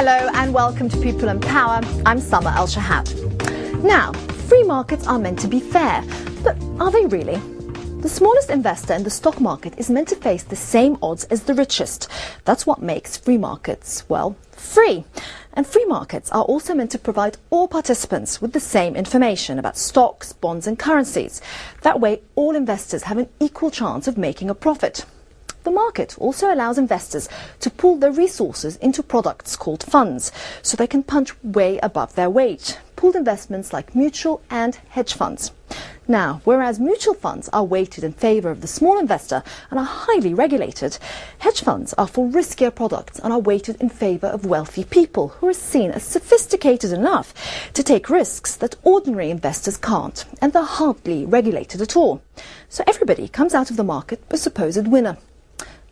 Hello and welcome to People and Power. I'm Summer Al-Shahab. Now, free markets are meant to be fair, but are they really? The smallest investor in the stock market is meant to face the same odds as the richest. That's what makes free markets, well, free. And free markets are also meant to provide all participants with the same information about stocks, bonds and currencies. That way, all investors have an equal chance of making a profit. The market also allows investors to pool their resources into products called funds, so they can punch way above their weight. Pooled investments like mutual and hedge funds. Now, whereas mutual funds are weighted in favour of the small investor and are highly regulated, hedge funds are for riskier products and are weighted in favour of wealthy people who are seen as sophisticated enough to take risks that ordinary investors can't, and they're hardly regulated at all. So everybody comes out of the market a supposed winner.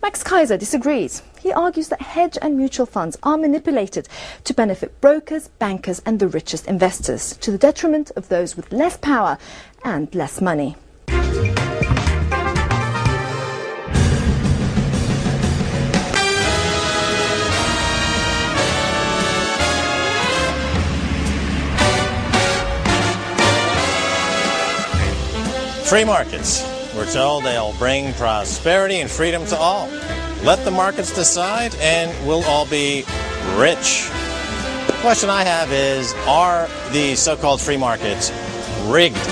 Max Keiser disagrees. He argues that hedge and mutual funds are manipulated to benefit brokers, bankers and the richest investors, to the detriment of those with less power and less money. Free markets. We're told they'll bring prosperity and freedom to all. Let the markets decide and we'll all be rich. The question I have is, are these so-called free markets rigged?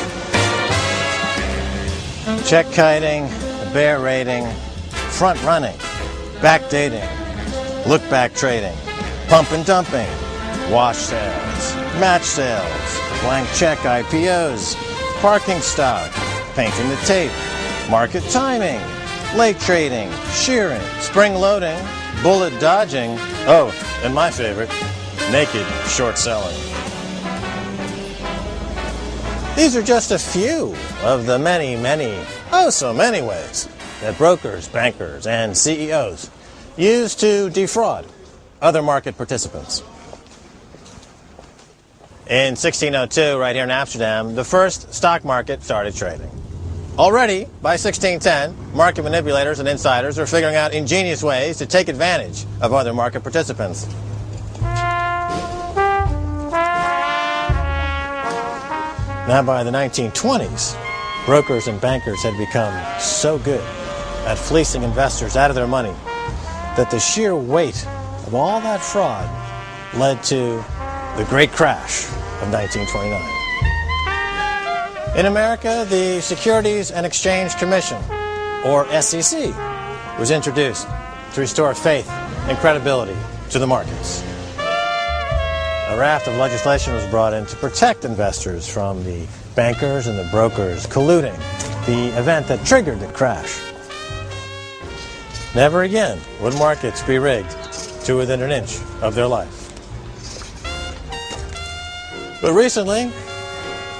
Check kiting, bear rating, front running, backdating, look back trading, pump and dumping, wash sales, match sales, blank check IPOs, parking stock, painting the tape, market timing, late trading, shearing, spring loading, bullet dodging, oh, and my favorite, naked short selling. These are just a few of the many, oh so many ways that brokers, bankers, and CEOs use to defraud other market participants. In 1602, right here in Amsterdam, the first stock market started trading. Already, by 1610, market manipulators and insiders are figuring out ingenious ways to take advantage of other market participants. Now, by the 1920s, brokers and bankers had become so good at fleecing investors out of their money that the sheer weight of all that fraud led to the Great Crash of 1929. In America, the Securities and Exchange Commission, or SEC, was introduced to restore faith and credibility to the markets. A raft of legislation was brought in to protect investors from the bankers and the brokers colluding, the event that triggered the crash. Never again would markets be rigged to within an inch of their life. But recently,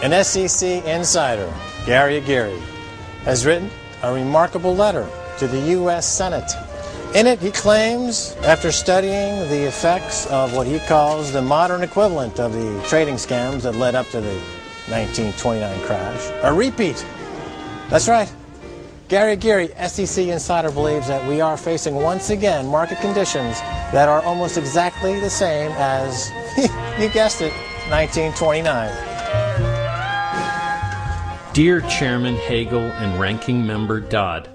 an SEC insider, Gary Aguirre, has written a remarkable letter to the U.S. Senate. In it, he claims, after studying the effects of what he calls the modern equivalent of the trading scams that led up to the 1929 crash, a repeat. That's right. Gary Aguirre, SEC insider, believes that we are facing once again market conditions that are almost exactly the same as, you guessed it, 1929. Dear Chairman Hagel and Ranking Member Dodd,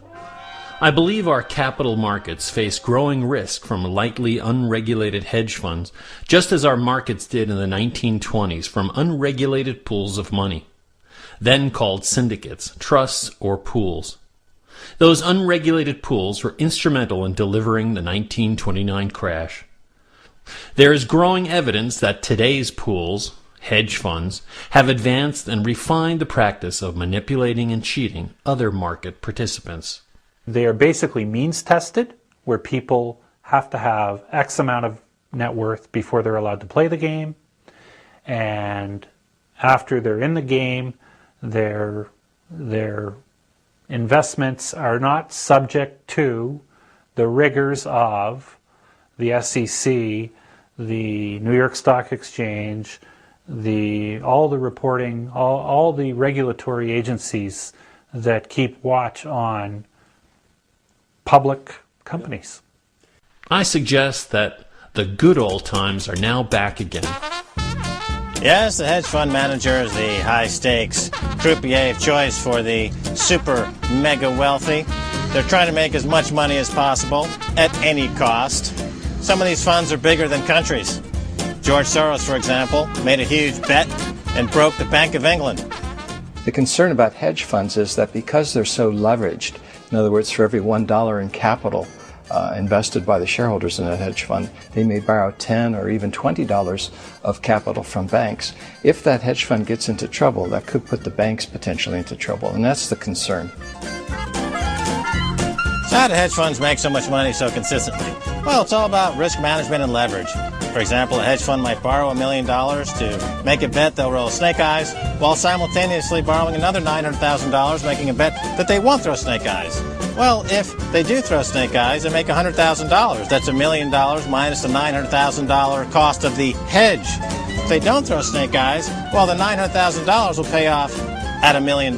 I believe our capital markets face growing risk from lightly unregulated hedge funds, just as our markets did in the 1920s from unregulated pools of money, then called syndicates, trusts, or pools. Those unregulated pools were instrumental in delivering the 1929 crash. There is growing evidence that today's pools, hedge funds, have advanced and refined the practice of manipulating and cheating other market participants. They are basically means tested, where people have to have X amount of net worth before they're allowed to play the game. And after they're in the game, their investments are not subject to the rigors of the SEC, the New York Stock Exchange, all the reporting, all the regulatory agencies that keep watch on public companies. I suggest that The good old times are now back again. Yes, the hedge fund manager is the high-stakes croupier of choice for the super mega wealthy. They're trying to make as much money as possible at any cost. Some of these funds are bigger than countries. George Soros, for example, made a huge bet and broke the Bank of England. The concern about hedge funds is that because they're so leveraged, in other words, for every $1 in capital invested by the shareholders in a hedge fund, they may borrow $10 or even $20 of capital from banks. If that hedge fund gets into trouble, that could put the banks potentially into trouble, and that's the concern. So how do hedge funds make so much money so consistently? Well, it's all about risk management and leverage. For example, a hedge fund might borrow $1 million to make a bet they'll roll snake eyes, while simultaneously borrowing another $900,000, making a bet that they won't throw snake eyes. Well, if they do throw snake eyes, they make $100,000. That's $1 million minus the $900,000 cost of the hedge. If they don't throw snake eyes, well, the $900,000 will pay off at $1 million.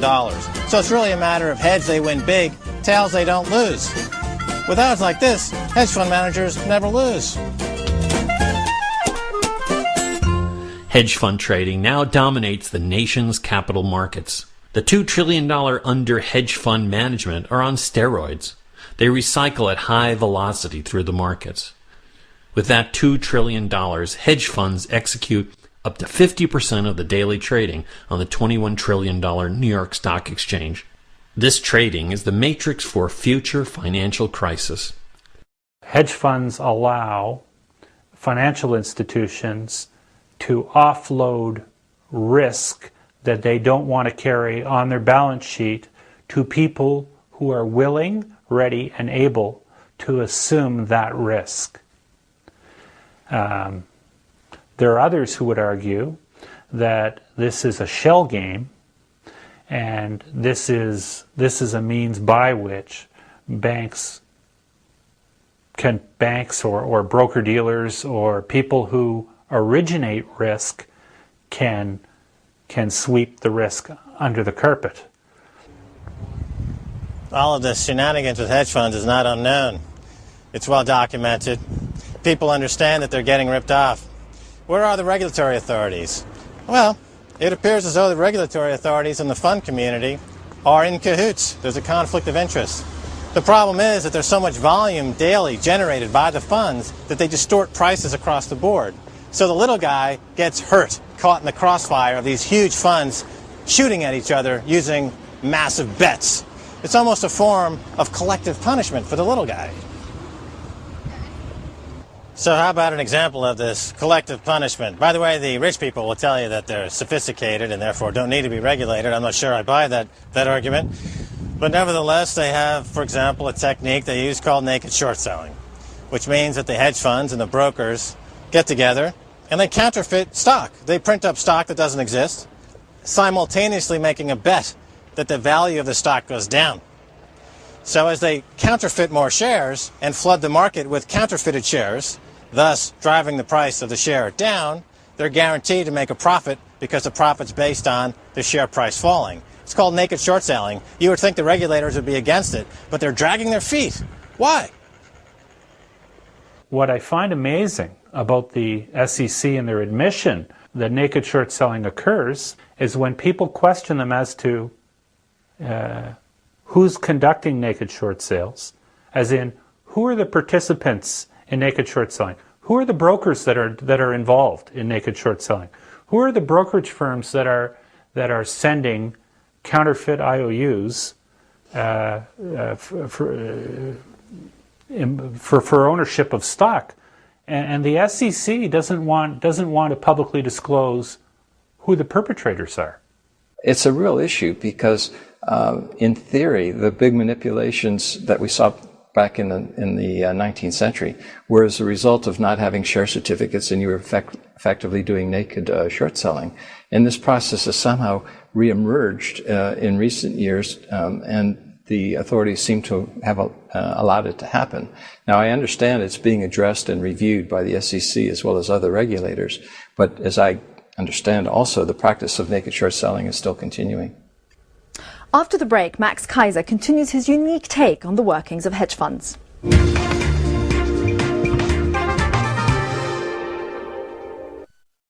So it's really a matter of heads they win big, tails they don't lose. With odds like this, hedge fund managers never lose. Hedge fund trading now dominates the nation's capital markets. The $2 trillion under hedge fund management are on steroids. They recycle at high velocity through the markets. With that $2 trillion, hedge funds execute up to 50% of the daily trading on the $21 trillion New York Stock Exchange. This trading is the matrix for future financial crisis. Hedge funds allow financial institutions to offload risk that they don't want to carry on their balance sheet to people who are willing, ready, and able to assume that risk. There are others who would argue that this is a shell game, and this is a means by which banks or broker-dealers or people who originate risk can sweep the risk under the carpet. All of the shenanigans with hedge funds is not unknown. It's well documented. People understand that they're getting ripped off. Where are the regulatory authorities? Well, it appears as though the regulatory authorities in the fund community are in cahoots. There's a conflict of interest. The problem is that there's so much volume daily generated by the funds that they distort prices across the board. So the little guy gets hurt, caught in the crossfire of these huge funds shooting at each other using massive bets. It's almost a form of collective punishment for the little guy. So how about an example of this collective punishment? By the way, the rich people will tell you that they're sophisticated and therefore don't need to be regulated. I'm not sure I buy that argument. But nevertheless, they have, for example, a technique they use called naked short selling, which means that the hedge funds and the brokers get together and they counterfeit stock. They print up stock that doesn't exist, simultaneously making a bet that the value of the stock goes down. So as they counterfeit more shares and flood the market with counterfeited shares, thus driving the price of the share down, they're guaranteed to make a profit because the profit's based on the share price falling. It's called naked short selling. You would think the regulators would be against it, but they're dragging their feet. Why? What I find amazing about the SEC and their admission that naked short selling occurs is when people question them as to who's conducting naked short sales, as in who are the participants in naked short selling, who are the brokers that are involved in naked short selling, who are the brokerage firms that are sending counterfeit IOUs for ownership of stock. And the SEC doesn't want to publicly disclose who the perpetrators are. It's a real issue because, in theory, the big manipulations that we saw back in the 19th century were as a result of not having share certificates, and you were effectively doing naked short selling. And this process has somehow reemerged in recent years, and the authorities seem to have allowed it to happen. Now, I understand it's being addressed and reviewed by the SEC as well as other regulators, but as I understand also, the practice of naked short selling is still continuing. After the break, Max Keiser continues his unique take on the workings of hedge funds.